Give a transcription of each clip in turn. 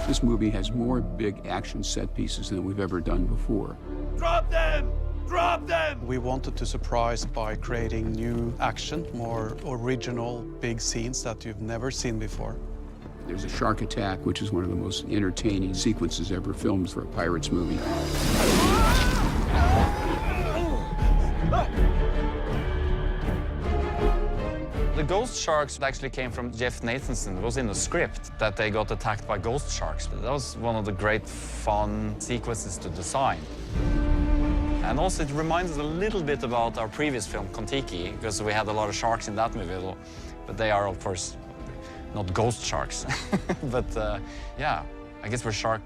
This movie has more big action set pieces than we've ever done before. Drop them! Drop them! We wanted to surprise by creating new action, more original big scenes that you've never seen before. There's a shark attack, which is one of the most entertaining sequences ever filmed for a Pirates movie. The ghost sharks actually came from Jeff Nathanson. It was in the script that they got attacked by ghost sharks. That was one of the great fun sequences to design. And also it reminds us a little bit about our previous film, Kon-Tiki, because we had a lot of sharks in that movie. But they are, of course, not ghost sharks. But yeah, I guess we're shark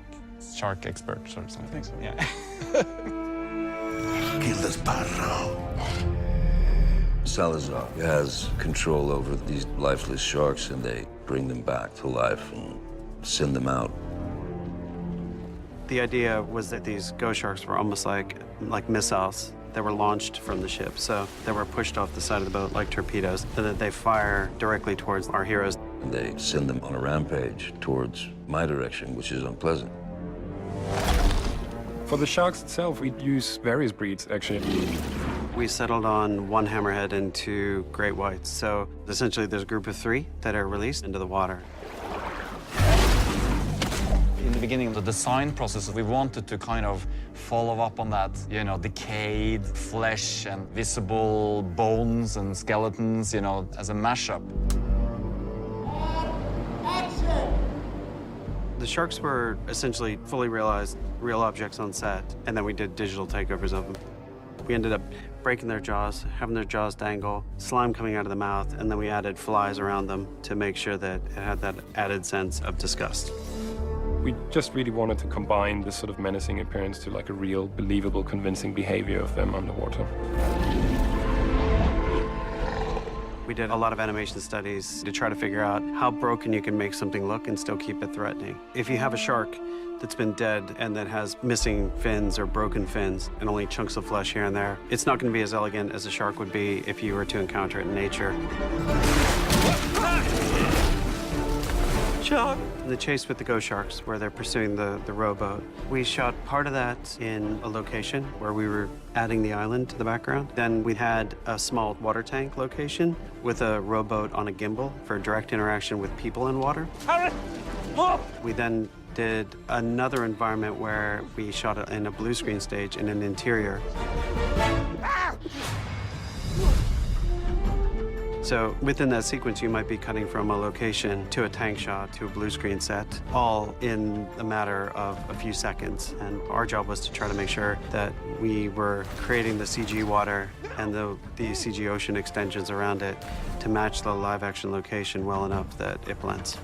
experts or something. I think so. Yeah. Kill this parro. Salazar has control over these lifeless sharks, and they bring them back to life and send them out. The idea was that these ghost sharks were almost like missiles that were launched from the ship. So they were pushed off the side of the boat like torpedoes, and that they fire directly towards our heroes. And they send them on a rampage towards my direction, which is unpleasant. For the sharks itself, we use various breeds, actually. We settled on one hammerhead and two great whites. So essentially there's a group of 3 that are released into the water. In the beginning of the design process, we wanted to kind of follow up on that, you know, decayed flesh and visible bones and skeletons, you know, as a mashup. The sharks were essentially fully realized real objects on set, and then we did digital takeovers of them. We ended up breaking their jaws, having their jaws dangle, slime coming out of the mouth, and then we added flies around them to make sure that it had that added sense of disgust. We just really wanted to combine this sort of menacing appearance to like a real, believable, convincing behavior of them underwater. We did a lot of animation studies to try to figure out how broken you can make something look and still keep it threatening. If you have a shark that's been dead and that has missing fins or broken fins and only chunks of flesh here and there, it's not going to be as elegant as a shark would be if you were to encounter it in nature. Shark! The chase with the ghost sharks, where they're pursuing the rowboat. We shot part of that in a location where we were adding the island to the background. Then we had a small water tank location with a rowboat on a gimbal for direct interaction with people in water. We then did another environment where we shot it in a blue screen stage in an interior. So within that sequence, you might be cutting from a location to a tank shot to a blue screen set, all in a matter of a few seconds. And our job was to try to make sure that we were creating the CG water and the CG ocean extensions around it to match the live action location well enough that it blends.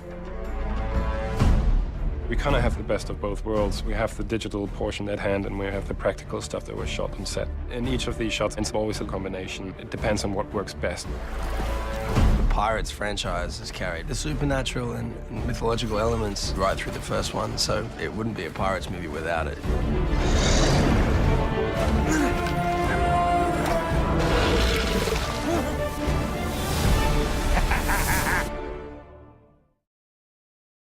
We kind of have the best of both worlds. We have the digital portion at hand, and we have the practical stuff that was shot on set. In each of these shots, it's always a combination. It depends on what works best. The Pirates franchise has carried the supernatural and mythological elements right through the first one, so it wouldn't be a Pirates movie without it.